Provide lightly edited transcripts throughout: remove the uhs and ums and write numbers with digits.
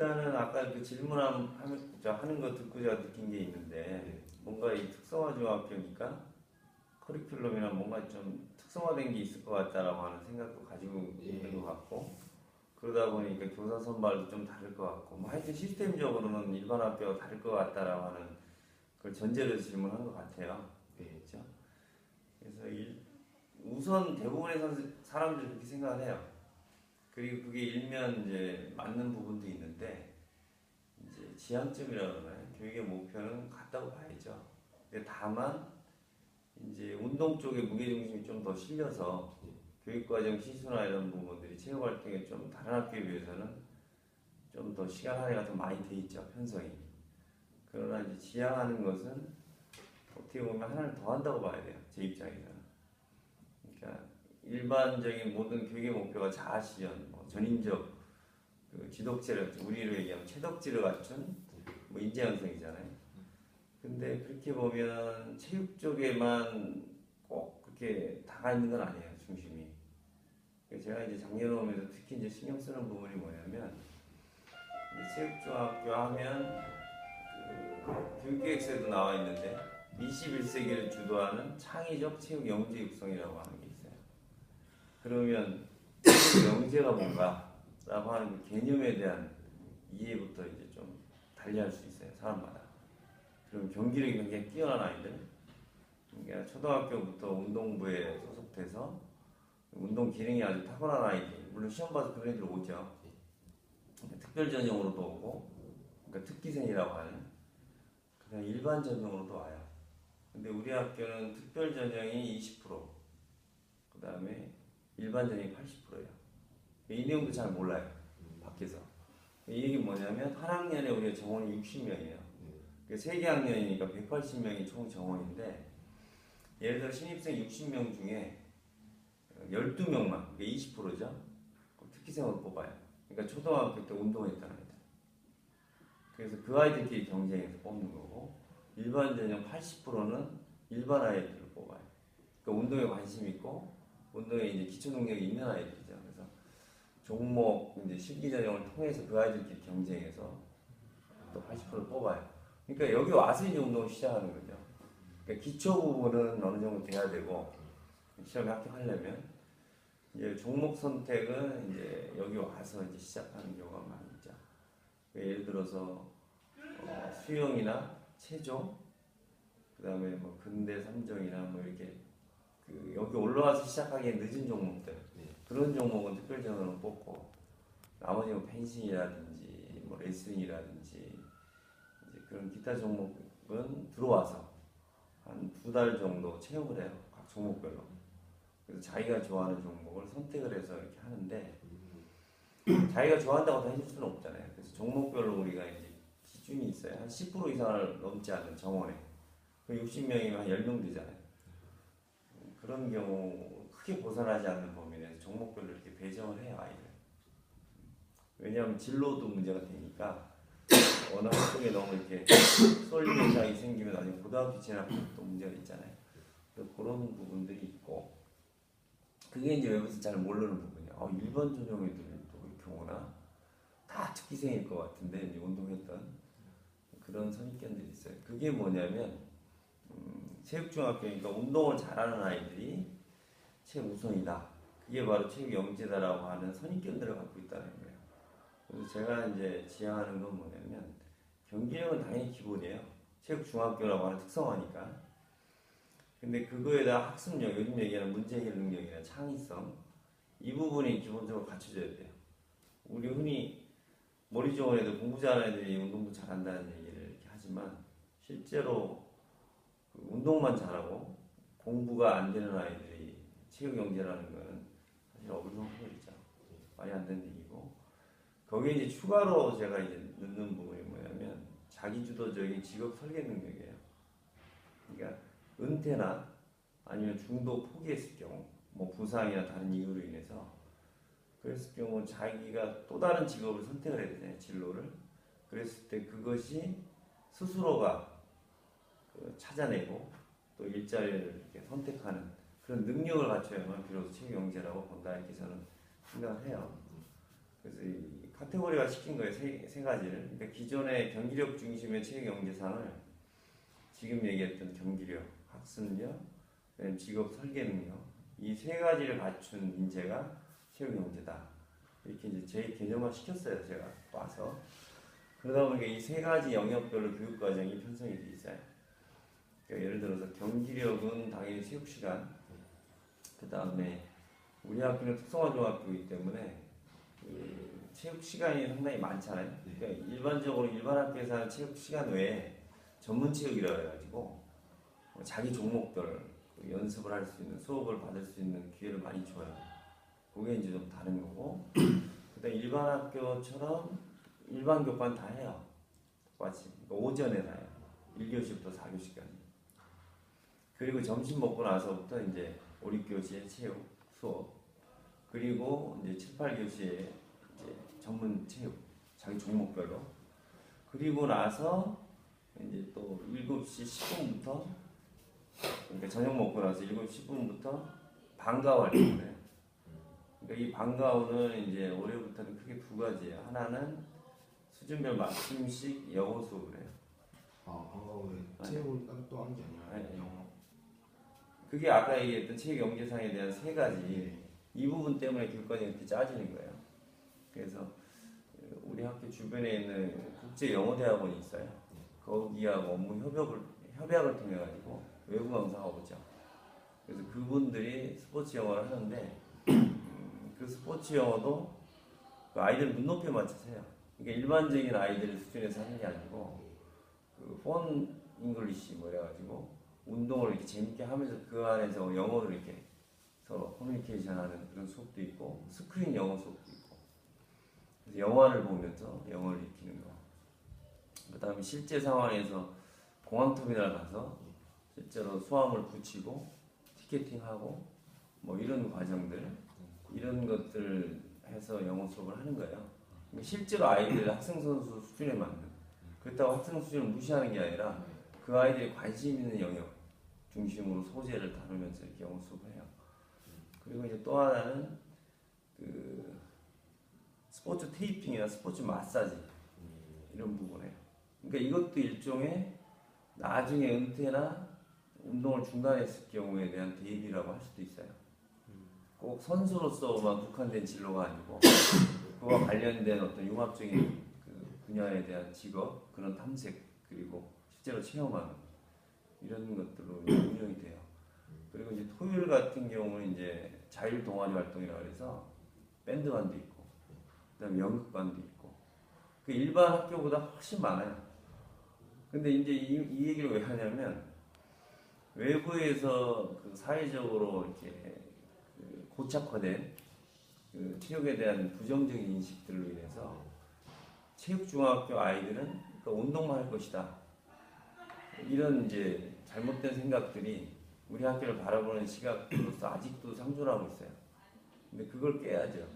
일단은 아까 그 하는 거 듣고 제가 느낀 게 있는데 뭔가 이 특성화 중학교니까 커리큘럼이나 뭔가 좀 특성화된 게 있을 것 같다라고 하는 생각도 가지고 있는 것 같고 그러다 보니까 교사 선발도 좀 다를 것 같고 뭐 하여튼 시스템적으로는 일반 학교와 다를 것 같다라고 하는 그걸 전제로 질문한 것 같아요. 그렇죠? 그래서 우선 대부분의 사람들이 그렇게 생각을 해요. 그리고 그게 일면 이제 맞는 부분도 있는데 이제 지향점이라고 하나요? 교육의 목표는 같다고 봐야죠. 근데 다만 이제 운동 쪽에 무게중심이 좀 더 실려서 교육과정 시수나 이런 부분들이 체육활동에 좀 다른 학교에 비해서는 좀 더 시간 할애가 더 많이 돼 있죠. 편성이. 그러나 이제 지향하는 것은 어떻게 보면 하나를 더 한다고 봐야 돼요. 제 입장에서는. 그러니까 일반적인 모든 교육의 목표가 자아실현, 뭐 전인적 그 지덕질을 우리로 얘기하면 채덕질을 갖춘 뭐 인재양성이잖아요. 근데 그렇게 보면 체육 쪽에만 꼭 그렇게 다가 있는 건 아니에요. 중심이. 제가 이제 작년에 오면서 특히 이제 신경 쓰는 부분이 뭐냐면 체육중학교 하면 그 교육계획서에도 나와 있는데 21세기를 주도하는 창의적 체육 영재 육성이라고 하는 게 있어요. 그러면 체육 영재가 뭔가라고 하는 그 개념에 대한 이해부터 이제 좀 달리할 수 있어요. 사람마다. 그럼 경기력이 굉장히 뛰어난 아이들, 그러니까 초등학교부터 운동부에 소속돼서 운동 기능이 아주 탁월한 아이들, 물론 시험 봐서 그런 애들 오죠. 특별 전형으로도 오고, 그러니까 특기생이라고 하는 그냥 일반 전형으로도 와요. 근데 우리 학교는 특별 전형이 20%, 그 다음에 일반 전형이 80%예요. 이 내용도 잘 몰라요. 밖에서. 이 얘기 뭐냐면 한 학년에 우리가 정원이 60명이에요. 3개 학년이니까 180명이 총 정원인데 예를 들어 신입생 60명 중에 12명만, 그게 20%죠. 특기생으로 뽑아요. 그러니까 초등학교 때 운동했던 아이들. 그래서 그 아이들끼리 경쟁해서 뽑는 거고 일반 전형 80%는 일반 아이들을 뽑아요. 그러니까 운동에 관심 있고 운동에 이제 기초 능력이 있는 아이들이죠. 그래서 종목 이제 실기 전형을 통해서 그 아이들끼리 경쟁해서 또 80%를 뽑아요. 그러니까 여기 와서 이제 운동을 시작하는 거죠. 그러니까 기초 부분은 어느 정도 돼야 되고 시험에 합격하려면 이제 종목 선택은 이제 여기 와서 이제 시작하는 경우가 많이 있죠. 예를 들어서 수영이나 체조, 그다음에 뭐 근대 3종이나 뭐 이렇게 그 여기 올라와서 시작하기에 늦은 종목들 그런 종목은 특별전형으로 뽑고 나머지 뭐 펜싱이라든지 뭐 레슬링이라든지 이제 그런 기타 종목은 들어와서 한 2달 정도 체험을 해요. 각 종목별로. 그래서 자기가 좋아하는 종목을 선택을 해서 이렇게 하는데 자기가 좋아한다고 다 해줄 수는 없잖아요. 그래서 종목별로 우리가 이제 기준이 있어요. 한 10% 이상을 넘지 않는 정원에. 그 60명이면 한 10명 되잖아요. 그런 경우 크게 벗어나지 않는 범위 내에서 종목별로 이렇게 배정을 해요, 아이를. 왜냐하면 진로도 문제가 되니까 어느 한쪽에 너무 이렇게 쏠림 현상이 생기면 나중에 고등학교 진학도 또 문제가 있잖아요. 그런 부분들이 있고 그게 이제 외부에서 잘 모르는 부분이에요. 일반 전형 애들도 경우나 다 특기생일 것 같은데 이제 운동했던 그런 선입견들이 있어요. 그게 뭐냐면 체육중학교니까 운동을 잘하는 아이들이 최우선이다. 그게 바로 체육영재다라고 하는 선입견들을 갖고 있다는 거예요. 그래서 제가 이제 지향하는 건 뭐냐면 경기력은 당연히 기본이에요. 체육중학교라고 하는 특성화니까. 근데 그거에다 학습력, 요즘 얘기하는 문제 해결 능력이나 창의성 이 부분이 기본적으로 갖춰져야 돼요. 우리 흔히 머리 좋은 애들, 공부 잘하는 애들이 운동도 잘한다는 얘기를 이렇게 하지만 실제로 그 운동만 잘하고 공부가 안 되는 아이들이 체육영재라는 거는 사실 어불성설이죠. 말이 안 되는 얘기고 거기에 이제 추가로 제가 이제 넣는 부분이 뭐냐면 자기주도적인 직업 설계 능력이에요. 그러니까 은퇴나 아니면 중도 포기했을 경우, 뭐 부상이나 다른 이유로 인해서 그랬을 경우 자기가 또 다른 직업을 선택을 해야 되잖아요, 진로를. 그랬을 때 그것이 스스로가 찾아내고 또 일자리를 이렇게 선택하는 그런 능력을 갖춰야만 비로소 체육영재라고 본다 이렇게 저는 생각을 해요. 그래서 카테고리화 시킨 거예요. 세 가지를. 그러니까 기존의 경기력 중심의 체육영재상을 지금 얘기했던 경기력, 학습력, 그다음에 직업 설계 능력 이 세 가지를 갖춘 인재가 체육영재다. 이렇게 이제 제 개념화 시켰어요. 제가 와서. 그러다 보니까 이 세 가지 영역별로 교육 과정이 편성이 돼 있어요. 그러니까 예를 들어서 경기력은 당연히 체육 시간, 그 다음에 우리 학교는 특성화 중학교이기 때문에 그 체육 시간이 상당히 많잖아요. 그러니까 일반적으로 일반 학교에서 하는 체육 시간 외에 전문 체육이라 해가지고 자기 종목별 연습을 할 수 있는 수업을 받을 수 있는 기회를 많이 줘요. 그게 이제 좀 다른 거고, 그다음 일반 학교처럼 일반 교과는 다 해요. 똑같이 오전에 다 해요. 1교시부터 4교시까지. 그리고 점심 먹고 나서부터 이제 5, 6교시에 체육 수업, 그리고 이제 7, 8교시에 이제 전문 체육 자기 종목별로, 그리고 나서 이제 또 7시 10분부터 그러니까 저녁 먹고 나서 7시 10분부터 방과 활동을 해요. 그러니까 이 방과후는 이제 올해부터는 크게 두 가지예요. 하나는 수준별 맞춤식 영어 수업을 해요. 방과후에 체육을 또 하는 게 아니라 영어. 그게 아까 얘기했던 체육영재상에 대한 세 가지 이 부분 때문에 교육과정이 이렇게 짜지는 거예요. 그래서 우리 학교 주변에 있는 국제영어대학원이 있어요. 거기하고 업무 협약을 통해 가지고 외부 강사가 오죠. 그래서 그분들이 스포츠 영어를 하는데 그 스포츠 영어도 그 아이들 눈높이에 맞춰서 해요. 그러니까 일반적인 아이들 수준에서 하는 게 아니고 그 폰 잉글리시 뭐 이래가지고 운동을 이렇게 재밌게 하면서 그 안에서 영어를 이렇게 서로 커뮤니케이션하는 그런 수업도 있고 스크린 영어 수업도 있고, 그래서 영화를 보면서 영어를 익히는 거. 그다음에 실제 상황에서 공항터미널 가서 실제로 수화물 붙이고 티켓팅하고 뭐 이런 과정들, 이런 것들 해서 영어 수업을 하는 거예요. 그러니까 실제로 아이들 학생 선수 수준에 맞는, 그렇다고 학생 수준을 무시하는 게 아니라 그 아이들이 관심 있는 영역 중심으로 소재를 다루면서 이렇게 영어 수업을 해요. 그리고 이제 또 하나는 그 스포츠 테이핑이나 스포츠 마사지 이런 부분이에요. 그러니까 이것도 일종의 나중에 은퇴나 운동을 중단했을 경우에 대한 대비라고 할 수도 있어요. 꼭 선수로서만 국한된 진로가 아니고 그와 관련된 어떤 융합적인 그 분야에 대한 직업, 그런 탐색, 그리고 실제로 체험하는 이런 것들로 운영이 돼요. 그리고 이제 토요일 같은 경우는 이제 자율 동아리 활동이라 그래서 밴드반도 있고, 그다음에 연극반도 있고, 그 일반 학교보다 훨씬 많아요. 근데 이제 이 얘기를 왜 하냐면 외부에서 그 사회적으로 이렇게 그 고착화된 그 체육에 대한 부정적인 인식들로 인해서 체육중학교 아이들은 그러니까 운동만 할 것이다, 이런 이제 잘못된 생각들이 우리 학교를 바라보는 시각으로서 아직도 상존하고 있어요. 근데 그걸 깨야죠.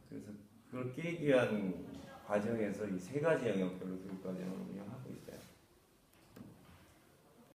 그래서 그걸 깨기 위한 과정에서 이 세 가지 영역별로 교육 과정을 운영하고